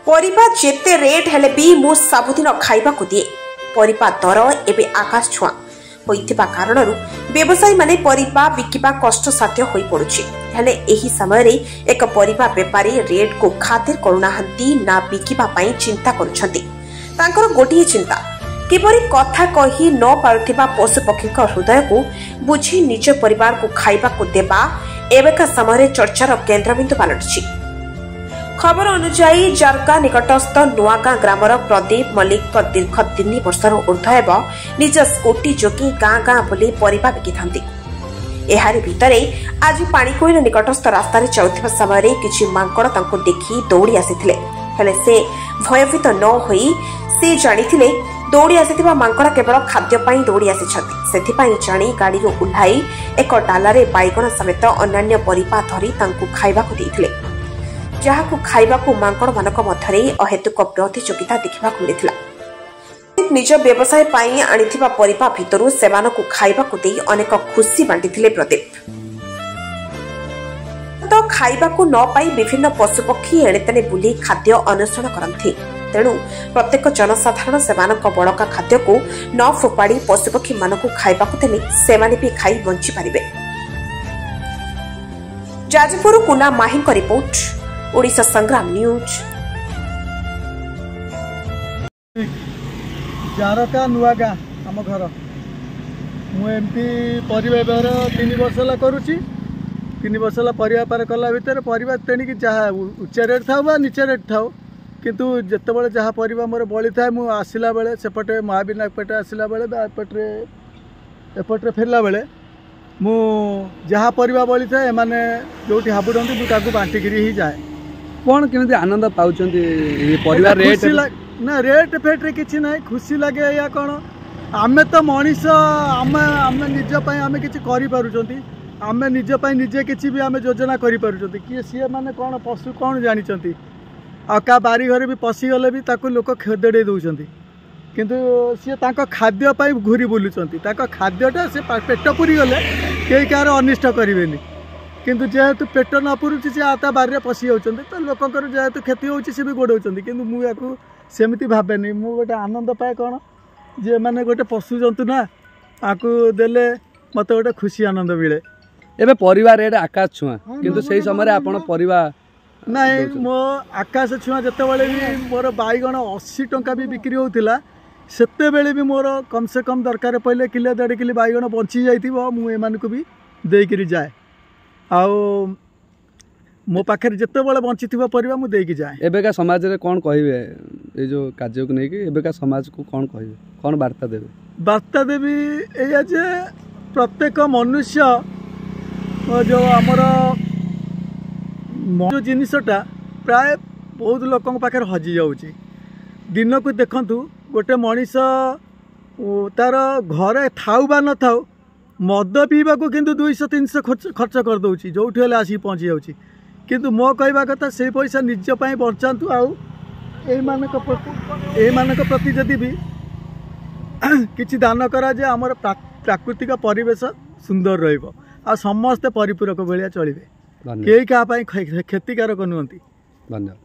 परिबा जेते रेट हेले भी मु सबुदिन खाइबा को दिए। परिबा दर एबे आकाश छुआ होइथिबा कारणरु व्यवसायी माने परिबा बिकिबा कष्टसाध्य होई पड़ुछि। हेले एही समय रे एक परिबा व्यापारी रेट को खातिर करुणाहंती ना बिकिबा पई चिंता करूछंती। तांकर गोटिए चिंता किपरि कथा कही न पारुथिबा पशु पक्षी हृदय को बुझी निज परिवार को खाइबा को देबा एवेका समय चर्चार केन्द्रबिंदु पलटिछि। खबर अनुसार जारका निकटस्थ नुआगां ग्रामर प्रदीप मल्लिक दीर्घ 3 वर्षर ऊर्ध्व एवं निज स्कूटी जोगी गाँ गाँ बुली परिबा बिकिथांती। एहारि भितरे आज पाणीकोइल निकटस्थ रास्ता रे चलुथिबा समय किछि मांकड़ तांको देखि दौड़ी आसिथिले। हेले से भयभीत न होई से जानिथिले दौड़ी आसिथिबा मांकड़ केवल खाद्य पाई दौड़ी आसिछथि। सेथिपाई जानी गाड़ीरो उल्हाई एक डालारे बाइगण समेत अन्य परिबा धरी तांको खाइबाको देइथिले। जहाकु खाइबाकु मांकड़ मानक मध्यरे अहेतुक प्रतियोगिता देखिबाकु मिलिथिला। निज व्यवसाय पाई आनिथिबा परिबा भितरु सेमानकु खाइबाकु देई अनेक खुशी बांटिथिले प्रदीप। तो खाइबाकु न पाई विभिन्न पशुपक्षी एणेतेने बुली खाद्य अन्वेषण करथि। तेणु प्रत्येक जनसाधारण सेमानक बळका खाद्य को न फोपाड़ी पशुपक्षी मानकु खाइबाकु देले सेमाने भी खाई बंची पारिबे। जाजपुर कुना माहिंक रिपोर्ट, ओडिशा संग्राम न्यूज। जारका नुआगां आम घर मुझे परिवा व्यवहार 3 वर्ष है करुच्ची। 3 वर्ष है परिवा बेपार कला भितर परिवा तेणिक जहाँ उच्चा रेट था बा नीचा रेट था किंतु जितेबाला जहाँ परिवा मोर बड़ी था मुझे आसला बेले सेपटे महाविनायक पेटे आसला बेले एपटे फेरला बेले मु जहाँ परिवा बड़ी था एमाने जोटी हाबुड़ती मुझे बांटिक ही जाए। कौन केमी आनंद पाँच रेट ना रेट फेट्रे किसी ना खुशी लगे या कौन आमे तो मनीष आमे निजपाई आमे किसी करें आमे निजपाई निजे किसी भी आमे योजना करें किए सी मैंने कौन पशु कौन जानते आ का बारी घरे भी पशिगले भी ताको लोक खेदेड़े दौरान किंतु सी खाद्यपाई घूरी बुलूँ खाद्यटा से पेट पूरी गले कई कार अनिष्ट करेंगे किंतु जेहेतु पेट न पुरुची सी आता बारे पशि जाऊँच तो लोकंर जेहेतु क्षति होती सी भी गोड़ाऊँ कि मुझे सेमती भावेनि मु गोटे आनंद पाए कौन जे मैंने गोटे पशु जंतु ना आपको देले मत गोटे खुशी आनंद मिले। एबे परिवार रेट आकाश छुआ किंतु सही समय आपण परिवार नहीं मो आकाश छुआ जितेबाला भी मोर बैगण 80 टंका भी बिक्री होता सेते बेले भी मोर कम से कम दरकार पड़े किले 1.5 किलो बैगण बची जाइथिबो मुझे भी देकरी जाए आओ मो पाखे जिते बड़े बंची परिवा मुझे देकी जाए। एबेका समाज रे कौन कहिबे ए जो कार्य को लेकिन एबेका समाज को कौन कहिबे कौन वार्ता देबे? वार्ता देवी एया जे प्रत्येक मनुष्य जो आमर जो जिनसटा प्राय बहुत लोक पाखे हजि जाऊँगी। दिन को देखु गोटे मनीष तार घरे थाउ बा न थाउ मद पीवा को किंतु 200-300 खर्च कर दौची जो आसिक पहुँची जाऊँगी किंतु मो कहवा कथा से पैसा निजपाई बचातु आमानक प्रति जदि भी किसी दान करा जे आमर प्राकृतिक परिवेश सुंदर रहिबो आ समस्ते परिपूरक भलिया चलिबे केई का क्षतिकारक नुहंती। धन्यवाद।